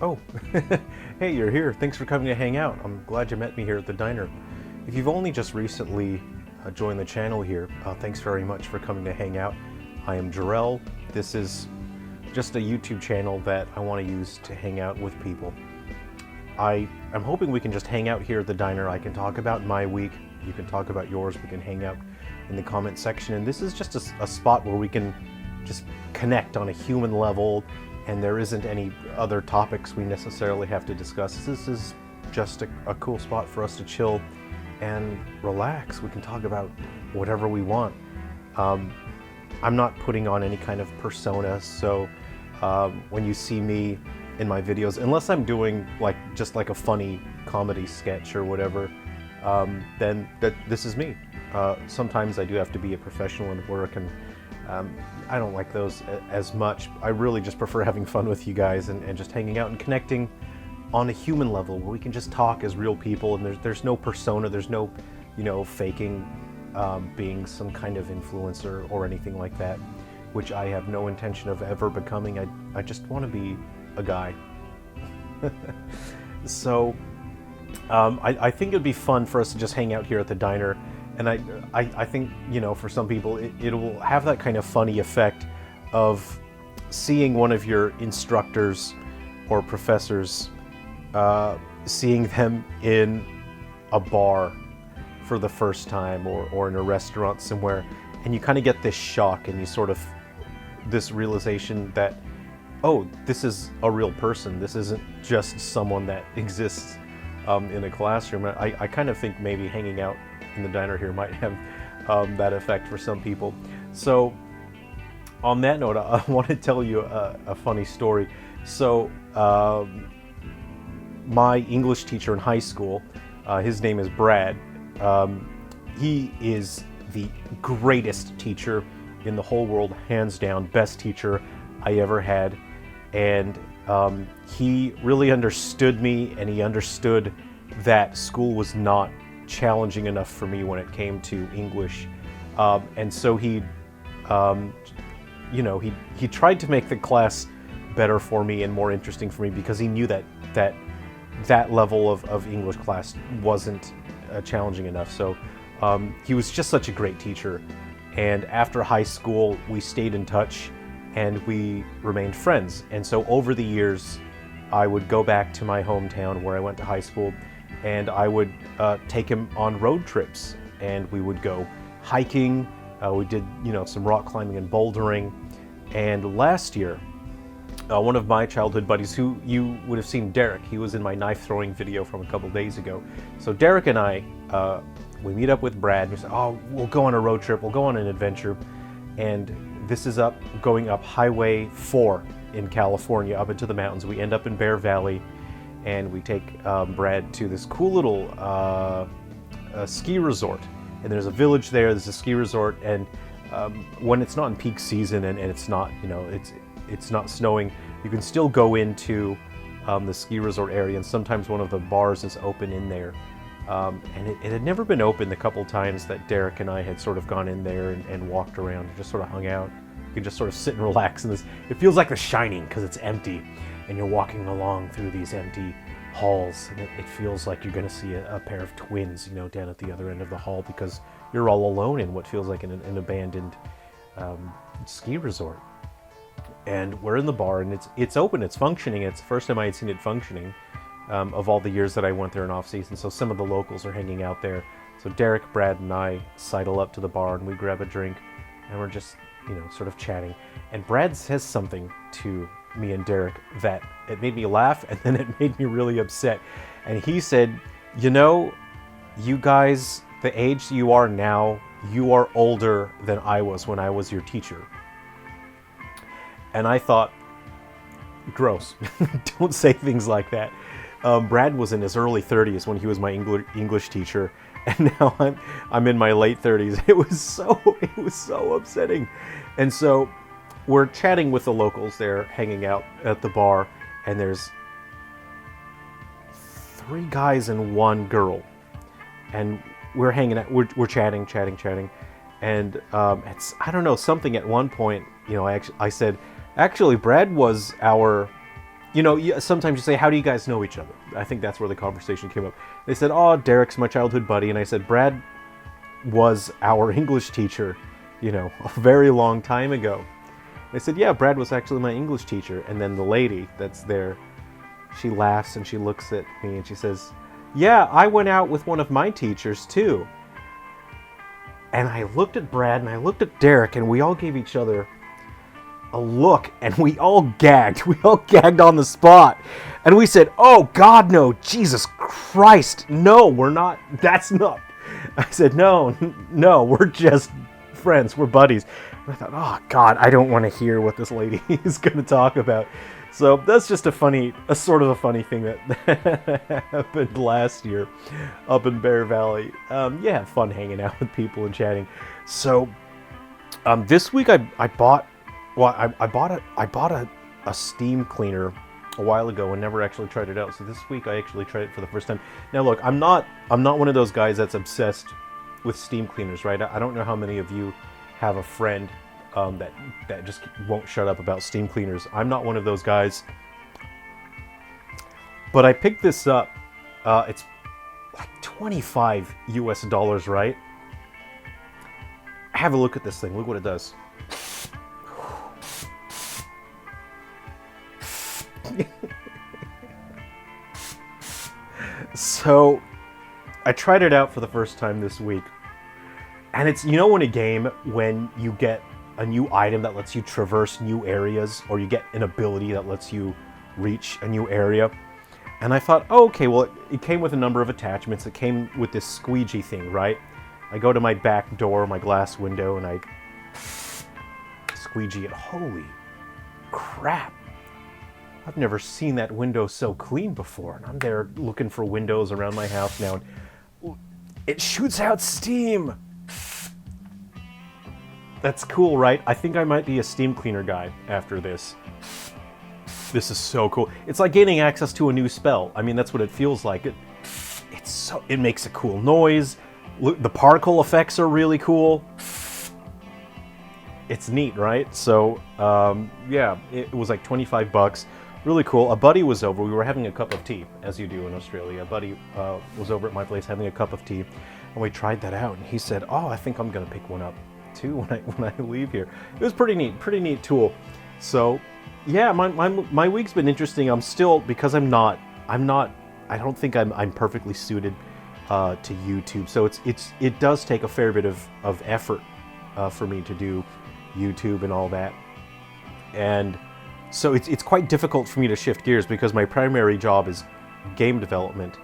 Oh, hey, you're here. Thanks for coming to hang out. I'm glad you met me here at the diner. If you've only just recently joined the channel here, thanks very much for coming to hang out. I am Jerrel. This is just a YouTube channel that I want to use to hang out with people. I'm hoping we can just hang out here at the diner. I can talk about my week. You can talk about yours. We can hang out in the comment section. And this is just a spot where we can just connect on a human level, and there isn't any other topics we necessarily have to discuss. This is just a cool spot for us to chill and relax. We can talk about whatever we want. I'm not putting on any kind of persona, so when you see me in my videos, unless I'm doing just like a funny comedy sketch or whatever, then this is me. Sometimes I do have to be a professional in work, and I don't like those as much. I really just prefer having fun with you guys and just hanging out and connecting on a human level where we can just talk as real people, and there's no persona, there's no, faking being some kind of influencer or anything like that, which I have no intention of ever becoming. I just want to be a guy. So I think it'd be fun for us to just hang out here at the diner. And I think, for some people, it will have that kind of funny effect of seeing one of your instructors or professors, seeing them in a bar for the first time, or in a restaurant somewhere, and you kind of get this shock, and you sort of, this realization that, oh, this is a real person. This isn't just someone that exists in a classroom. I kind of think maybe hanging out in the diner here might have that effect for some people. So on that note, I want to tell you a funny story. So my English teacher in high school, his name is Brad. He is the greatest teacher in the whole world, hands down, best teacher I ever had. And he really understood me, and he understood that school was not challenging enough for me when it came to English, and so he tried to make the class better for me and more interesting for me, because he knew that level of English class wasn't challenging enough. So he was just such a great teacher, and after high school we stayed in touch and we remained friends. And so over the years I would go back to my hometown where I went to high school, and I would take him on road trips, and we would go hiking. We did, some rock climbing and bouldering. And last year, one of my childhood buddies, who you would have seen, Derek, he was in my knife throwing video from a couple days ago. So Derek and I, we meet up with Brad, and we say, oh, we'll go on a road trip, we'll go on an adventure. And this is going up Highway 4 in California, up into the mountains. We end up in Bear Valley, and we take Brad to this cool little ski resort. And there's a village there, there's a ski resort, and when it's not in peak season and it's not, it's not snowing, you can still go into the ski resort area, and sometimes one of the bars is open in there. And it had never been open the couple times that Derek and I had sort of gone in there and walked around and just sort of hung out. You can just sort of sit and relax in this. It feels like The Shining because it's empty, and you're walking along through these empty halls, and it feels like you're going to see a pair of twins, down at the other end of the hall, because you're all alone in what feels like an abandoned ski resort. And we're in the bar, and it's open, it's functioning. It's the first time I had seen it functioning of all the years that I went there in off season. So some of the locals are hanging out there. So Derek, Brad, and I sidle up to the bar, and we grab a drink, and we're just sort of chatting. And Brad says something to me and Derek that it made me laugh, and then it made me really upset. And he said, you guys, the age you are now, you are older than I was when I was your teacher. And I thought, gross. Don't say things like that. Brad was in his early 30s when he was my English teacher, and now I'm in my late 30s. It was so upsetting. And so we're chatting with the locals there, hanging out at the bar, and there's 3 guys and 1 girl, and we're hanging out. We're chatting, and it's, I don't know, something at one point. I said, actually, Brad was our sometimes you say, how do you guys know each other? I think that's where the conversation came up. They said, oh, Derek's my childhood buddy. And I said, Brad was our English teacher, a very long time ago. They said, yeah, Brad was actually my English teacher. And then the lady that's there, she laughs and she looks at me and she says, yeah, I went out with one of my teachers too. And I looked at Brad and I looked at Derek, and we all gave each other a look, and we all gagged. We all gagged on the spot. And we said, oh, God, no, Jesus Christ, no, we're not, that's not. I said, no, we're just friends, we're buddies. And I thought, oh, God, I don't want to hear what this lady is going to talk about. So that's just a sort of a funny thing that happened last year up in Bear Valley. Yeah, fun hanging out with people and chatting. So this week I bought a steam cleaner a while ago and never actually tried it out. So this week I actually tried it for the first time. Now look, I'm not one of those guys that's obsessed with steam cleaners, right? I don't know how many of you have a friend that just won't shut up about steam cleaners. I'm not one of those guys. But I picked this up. It's like $25 US, right? Have a look at this thing. Look what it does. So I tried it out for the first time this week, and it's, in a game when you get a new item that lets you traverse new areas, or you get an ability that lets you reach a new area, and I thought, oh, okay, well, it came with a number of attachments. It came with this squeegee thing, right? I go to my back door, my glass window, and I squeegee it. Holy crap. I've never seen that window so clean before, and I'm there looking for windows around my house now, and it shoots out steam. That's cool, right? I think I might be a steam cleaner guy after this. This is so cool. It's like gaining access to a new spell. I mean, that's what it feels like. It makes a cool noise. The particle effects are really cool. It's neat, right? So, yeah, it was like $25. Really cool. A buddy was over. We were having a cup of tea, as you do in Australia. A buddy was over at my place having a cup of tea, and we tried that out. And he said, "Oh, I think I'm gonna pick one up too when I leave here." It was pretty neat tool. So, yeah, my week's been interesting. I'm still, because I don't think I'm perfectly suited to YouTube. So it does take a fair bit of effort for me to do YouTube and all that, and so it's quite difficult for me to shift gears, because my primary job is game development,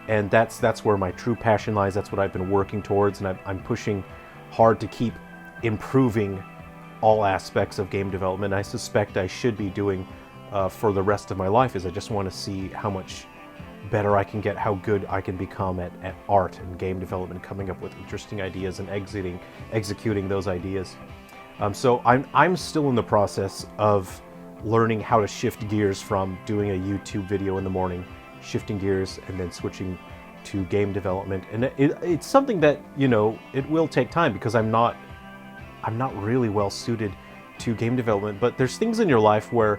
and that's where my true passion lies. That's what I've been working towards, and I'm pushing hard to keep improving all aspects of game development. I suspect I should be doing for the rest of my life, is I just want to see how much better I can get, how good I can become at art and game development, coming up with interesting ideas and executing those ideas. So I'm still in the process of learning how to shift gears from doing a YouTube video in the morning, shifting gears and then switching to game development. And it's something that, it will take time, because I'm not really well suited to game development. But there's things in your life where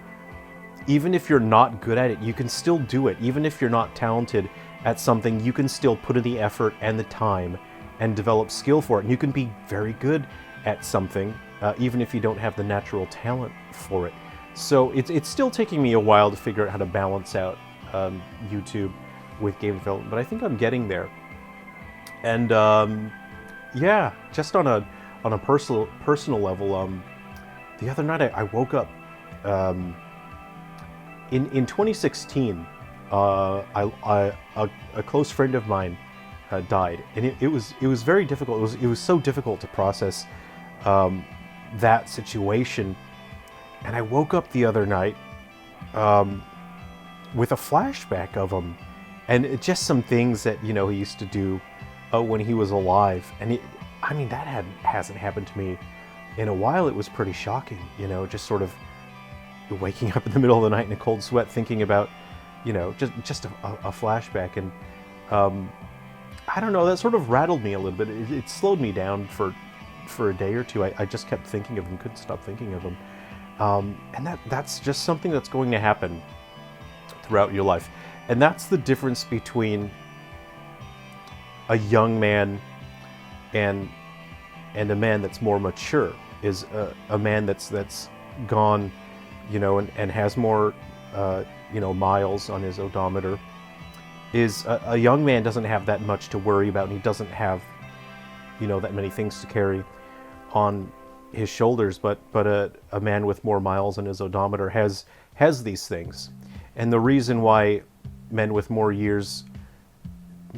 even if you're not good at it, you can still do it. Even if you're not talented at something, you can still put in the effort and the time and develop skill for it. And you can be very good at something, even if you don't have the natural talent for it. So it's still taking me a while to figure out how to balance out YouTube with game development, but I think I'm getting there. And yeah, just on a personal level, the other night I woke up in 2016. A close friend of mine died, and it was very difficult. It was so difficult to process that situation. And I woke up the other night with a flashback of him, and just some things that he used to do when he was alive. And that hasn't happened to me in a while. It was pretty shocking, just sort of waking up in the middle of the night in a cold sweat, thinking about just a flashback. And I don't know, that sort of rattled me a little bit. It slowed me down for a day or two. I just kept thinking of him, couldn't stop thinking of him. And that's just something that's going to happen throughout your life. And that's the difference between a young man and a man that's more mature, is a man that's gone, you know, and has more, you know, miles on his odometer. Is a young man doesn't have that much to worry about, and he doesn't have, you know, that many things to carry on his shoulders. But a man with more miles on his odometer has these things. And the reason why men with more years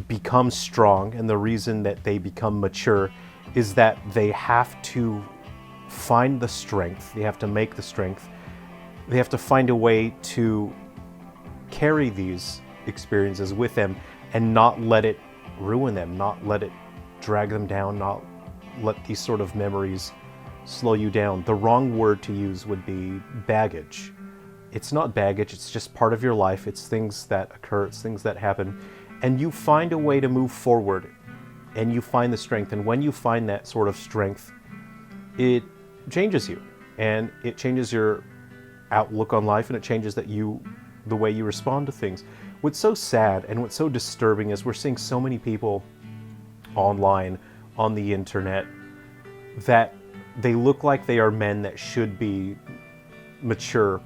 become strong, and the reason that they become mature, is that they have to find the strength, they have to make the strength, they have to find a way to carry these experiences with them and not let it ruin them, not let it drag them down, not let these sort of memories slow you down. The wrong word to use would be baggage. It's not baggage, it's just part of your life. It's things that occur, it's things that happen, and you find a way to move forward, and you find the strength. And when you find that sort of strength, it changes you, and it changes your outlook on life, and it changes the way you respond to things. What's so sad and what's so disturbing is we're seeing so many people online, on the internet, that they look like they are men that should be mature,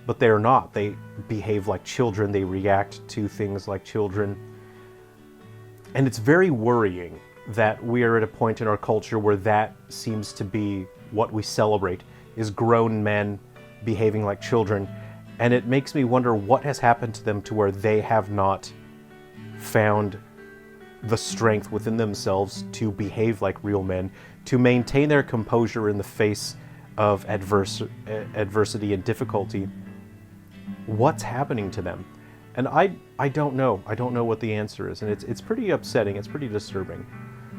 but they are not. They behave like children, they react to things like children. And it's very worrying that we are at a point in our culture where that seems to be what we celebrate, is grown men behaving like children. And it makes me wonder what has happened to them to where they have not found the strength within themselves to behave like real men, to maintain their composure in the face of adversity and difficulty. What's happening to them? And I don't know. I don't know what the answer is, and it's pretty upsetting. It's pretty disturbing.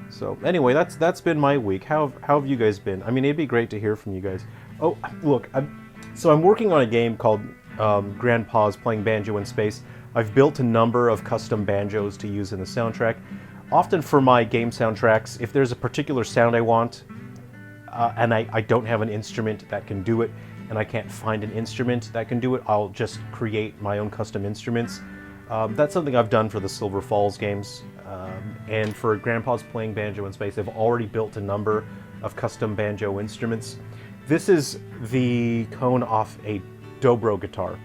So anyway, that's been my week. How have you guys been? I mean, it'd be great to hear from you guys. Oh, look, I'm working on a game called Grandpa's Playing Banjo in Space. I've built a number of custom banjos to use in the soundtrack. Often for my game soundtracks, if there's a particular sound I want, and I don't have an instrument that can do it, and I can't find an instrument that can do it, I'll just create my own custom instruments. That's something I've done for the Silver Falls games. And for Grandpa's Playing Banjo in Space, I've already built a number of custom banjo instruments. This is the cone off a dobro guitar,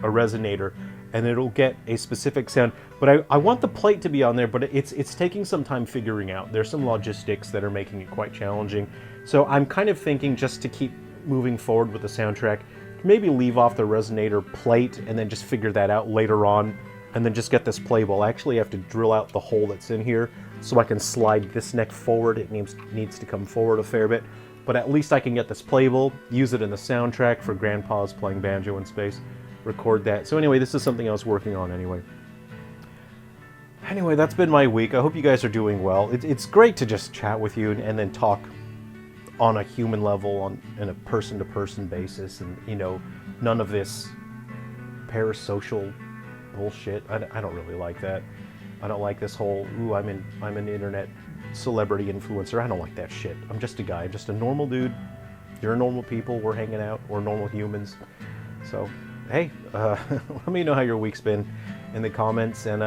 a resonator, and it'll get a specific sound. But I want the plate to be on there, but it's taking some time figuring out. There's some logistics that are making it quite challenging. So I'm kind of thinking, just to keep moving forward with the soundtrack, maybe leave off the resonator plate and then just figure that out later on, and then just get this playable. I actually have to drill out the hole that's in here so I can slide this neck forward. It needs to come forward a fair bit, but at least I can get this playable, use it in the soundtrack for Grandpa's Playing Banjo in Space, record that. So anyway, this is something I was working on anyway. Anyway, that's been my week. I hope you guys are doing well. It's great to just chat with you and then talk on a human level, in a person-to-person basis, and, you know, none of this parasocial bullshit. I don't really like that. I don't like this whole, ooh, I'm an internet celebrity influencer. I don't like that shit. I'm just a guy. I'm just a normal dude. You're normal people. We're hanging out. We're normal humans. So, hey, let me know how your week's been in the comments. And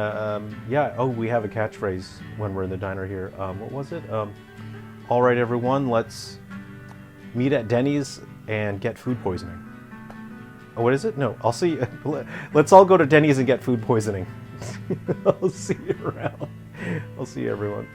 yeah, oh, we have a catchphrase when we're in the diner here. What was it? All right, everyone, let's meet at Denny's and get food poisoning. Oh, what is it? No, I'll see you. Let's all go to Denny's and get food poisoning. I'll see you around. I'll see you, everyone.